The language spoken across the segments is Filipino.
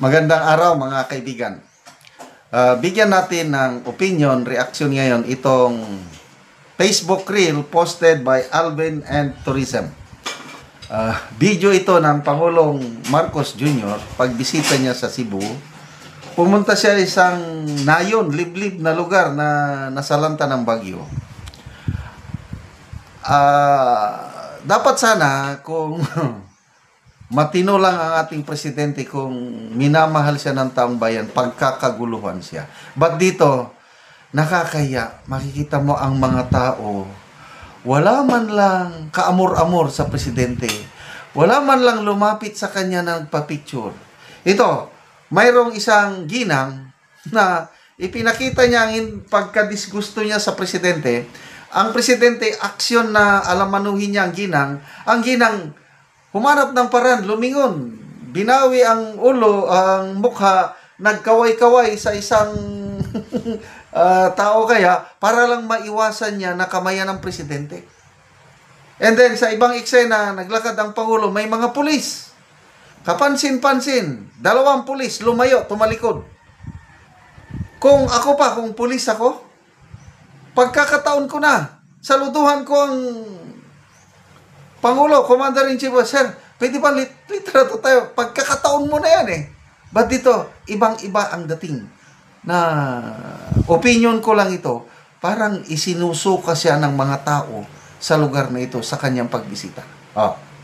Magandang araw mga kaibigan. Bigyan natin ng opinion, reaction ngayon itong Facebook reel posted by Alvin and Tourism. Video ito ng Pangulong Marcos Jr. pagbisita niya sa Cebu. Pumunta siya isang nayon, liblib na lugar na nasalanta ng bagyo. Dapat sana kung matino lang ang ating presidente kung minamahal siya ng taong bayan, pagkakaguluhan siya. But dito, nakakaya, makikita mo ang mga tao, wala man lang kaamor-amor sa presidente, wala man lang lumapit sa kanya na nagpa-picture. Ito, mayroong isang ginang na ipinakita niya ang pagkadisgusto niya sa presidente. Ang presidente, aksyon na alamanuhin niya ang ginang humanap ng paraan, lumingon, binawi ang ulo, ang mukha, nagkaway-kaway sa isang tao kaya para lang maiwasan niya na kamayan ng presidente. And then sa ibang eksena, naglakad ang Pangulo, may mga pulis. Kapansin-pansin, 2 pulis, lumayo, tumalikod. Kung pulis ako, pagkakataon ko na, saluduhan ko ang Pangulo, Commander-in-Chief, Sir, pwede ba litrato tayo? Pagkakataon mo na yan eh. But dito, ibang-iba ang dating. Na opinion ko lang ito, parang isinusuka siya ng mga tao sa lugar na ito sa kanyang pagbisita.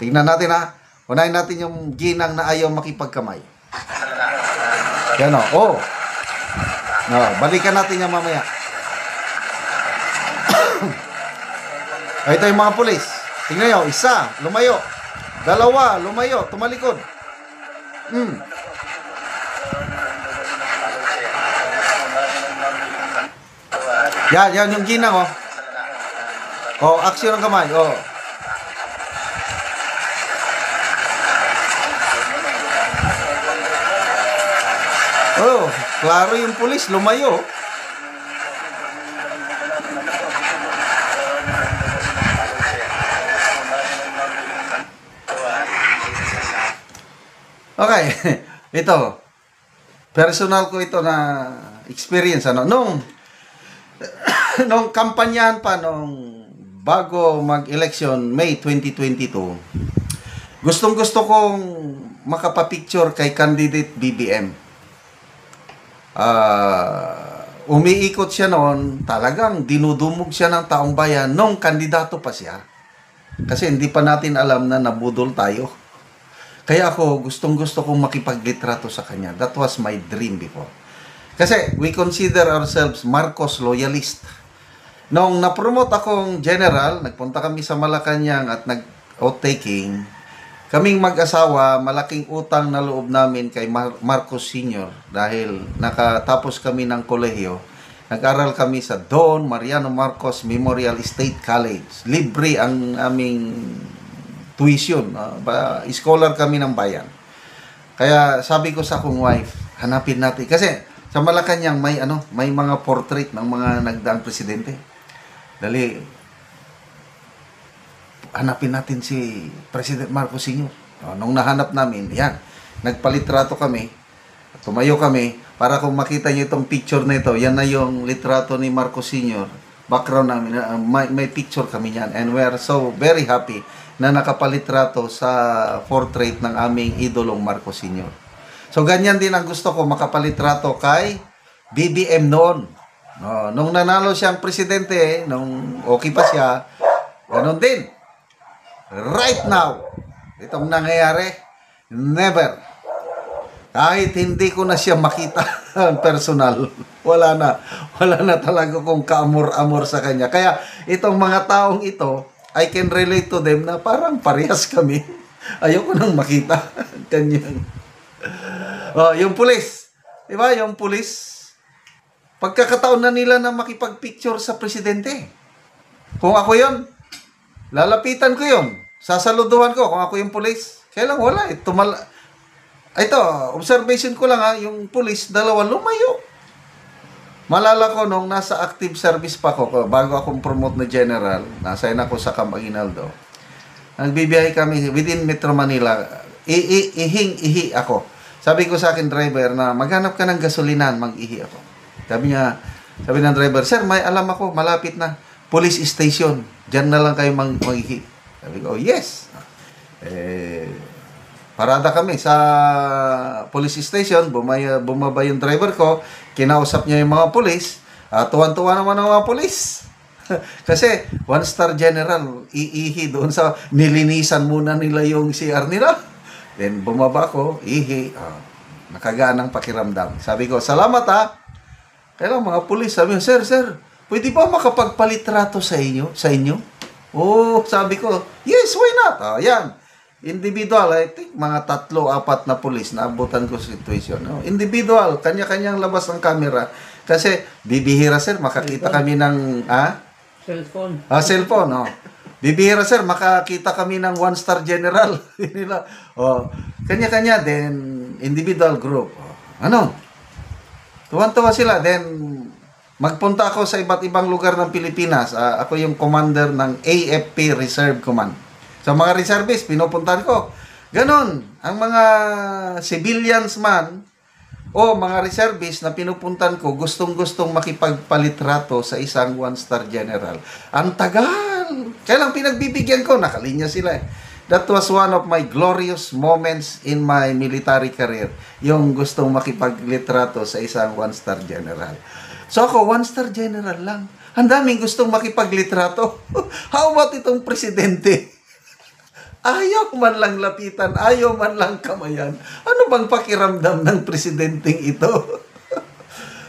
Tingnan natin ha. Unahin natin yung ginang na ayaw makipagkamay. Yan o. Balikan natin yan mamaya. Ito yung mga pulis. Tingnan nyo, 1, lumayo. 2, lumayo, tumalikod. Yan yung ginang, aksyon ng kamay, klaro yung pulis, lumayo. Okay, ito, personal ko ito na experience, nung kampanyahan pa, nung bago mag-election, May 2022, gustong-gusto kong makapapicture kay candidate BBM. Umiikot siya noon, talagang dinudumog siya ng taong bayan nung kandidato pa siya. Kasi hindi pa natin alam na nabudol tayo. Kaya ako, gustong-gusto kong makipaglitrato sa kanya. That was my dream before. Kasi we consider ourselves Marcos loyalist. Nung na-promote akong general, nagpunta kami sa Malacanang at nag-outtaking, kaming mag-asawa, malaking utang na loob namin kay Marcos Sr. dahil nakatapos kami ng kolehiyo. Nag-aral kami sa Don Mariano Marcos Memorial State College. Libre ang aming tuition. Scholar kami ng bayan. Kaya sabi ko sa akong wife, hanapin natin. Kasi sa Malacanang may mga portrait ng mga nagdaang presidente. Dali, hanapin natin si President Marcos Sr. Nung nahanap namin, yan, nagpalitrato kami, tumayo kami, para kung makita niyo itong picture na ito, yan na yung litrato ni Marcos Sr. Background namin, may picture kami yan. And we are so very happy na nakapalitrato sa portrait ng aming idolong Marcos Sr. So, ganyan din ang gusto ko, makapalitrato kay BBM noon. Nung nanalo siyang presidente, nung okay pa siya, ganun din. Right now, itong nangyayari, never. Kahit hindi ko na siya makita personal, wala na talaga kung kaamor-amor sa kanya. Kaya itong mga taong ito, I can relate to them na parang parehas kami. Ayoko nang makita. Ganyan. Yung pulis. Diba? Yung pulis, pagkakataon na nila na makipag-picture sa presidente. Kung ako yon, lalapitan ko yon. Sasaluduhan ko kung ako yung pulis. Kaya lang wala. Ito, observation ko lang yung pulis, 2 lumayo. Malala ko nung nasa active service pa ko, bago akong promote na general, nasa ako sa Camp Aguinaldo. Nagbibiyahe kami within Metro Manila. Ihing-ihi ako. Sabi ko sa akin driver na maghanap ka ng gasolinan, mag-ihi ako. Sabi ng driver, sir, may alam ako, malapit na. Police station. Diyan na lang kayo mag-ihi. Sabi ko, yes. Parada kami sa police station. Bumaba yung driver ko. Kinausap niya yung mga police. Tuwan-tuwa naman ang mga police. Kasi, 1-star general, iihi doon sa nilinisan muna nila yung CR nila. Then, bumaba ko, ihi. Nakagaan ang pakiramdam. Sabi ko, salamat ha. Kaya mga pulis, sabi ko, sir, pwede ba makapagpalitrato sa inyo? Oh, sabi ko, yes, why not? Yan. Individual, I think, mga 3-4 na pulis na abutan ko sa situation. No? Individual, kanya-kanyang labas ng camera. Kasi, bibihira, sir, makakita kami ng, Cellphone. Cellphone, no? Bibihira, sir, makakita kami ng 1-star general. Kanya-kanya, then individual group. Tuwan-tuwa sila. Then, magpunta ako sa iba't ibang lugar ng Pilipinas. Ako yung commander ng AFP Reserve Command. Sa mga reservists, pinupuntahan ko. Ganon. Ang mga civilians man, o mga reservists na pinupuntan ko, gustong-gustong makipagpalitrato sa isang 1-star general. Ang tagal! Kaya lang pinagbibigyan ko, nakalinya sila eh. That was one of my glorious moments in my military career. Yung gustong makipaglitrato sa isang 1-star general. So ako, 1-star general lang. Ang daming gustong makipaglitrato. How about itong presidente? Ayaw man lang lapitan, ayaw man lang kamayan. Ano bang pakiramdam ng presidenteng ito?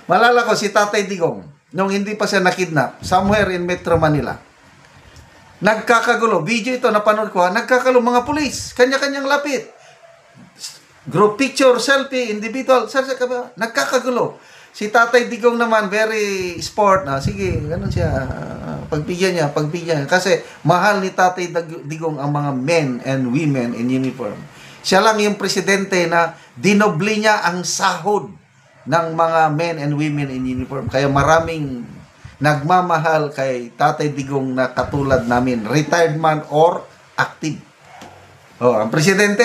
Malala ko si Tatay Digong, nung hindi pa siya nakidnap, somewhere in Metro Manila. Nagkakagulo. Video ito, napanood ko, nagkakagulo mga pulis. Kanya-kanyang lapit. Group picture, selfie, individual. Nagkakagulo. Si Tatay Digong naman, very sport. Sige, ganun siya. Pagbigyan niya. Kasi mahal ni Tatay Digong ang mga men and women in uniform. Siya lang yung presidente na dinobli niya ang sahod ng mga men and women in uniform. Kaya maraming nagmamahal kay Tatay Digong na katulad namin, retired man or active. Ang presidente,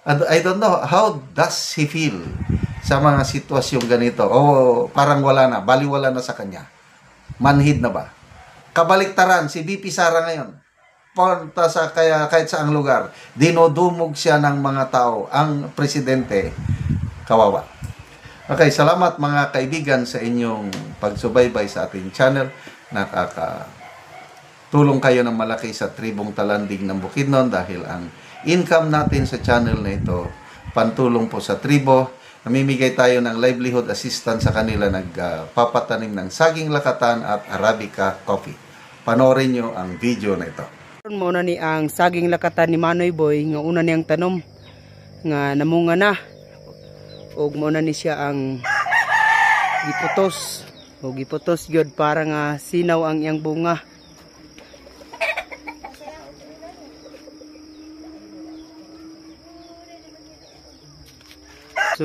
I don't know, how does he feel sa mga sitwasyong ganito? Parang wala na, baliwala na sa kanya. Manhid na ba? Kabaliktaran, si BP Sara ngayon, punta sa kahit saang lugar, dinodumog siya ng mga tao. Ang presidente, kawawa. Okay, salamat mga kaibigan sa inyong pagsubaybay sa ating channel. Nakakatulong kayo ng malaki sa tribong Talanding ng Bukidnon dahil ang income natin sa channel na ito, pantulong po sa tribo. Namimigay tayo ng livelihood assistance sa kanila, nagpapatanim ng saging lakatan at Arabica coffee. Panoorin nyo ang video na ito. Muna ni ang saging lakatan ni Manoy Boy, nga una niyang tanom, nga namunga na. O muna ni siya ang giputos. O giputos yun para nga sinaw ang iyang bunga.